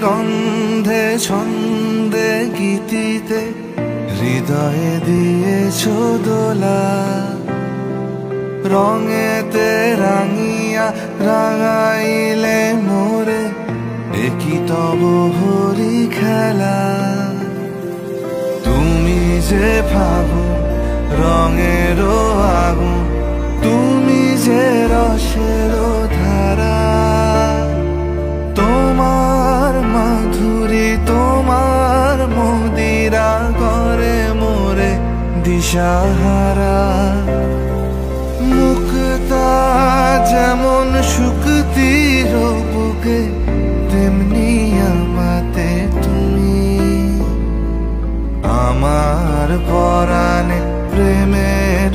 গন্ধে ছন্দে গীতিতে হৃদয়ে দিয়েছ দোলা, রঙেতে রাঙিয়া রাঙাইলে মোরে একই তব হরি খেলা। তুমি যে ফাগুন রঙেরও আগুন, তুমি যে রসেরও ধারা, তোমার মাধুরী তোমার মদিরা করে মোরে দিশাহারা। মুক্তা যেমন শুকতির বুকে, তেমনি আমাতে তুমি। আমার পরাণে প্রেমের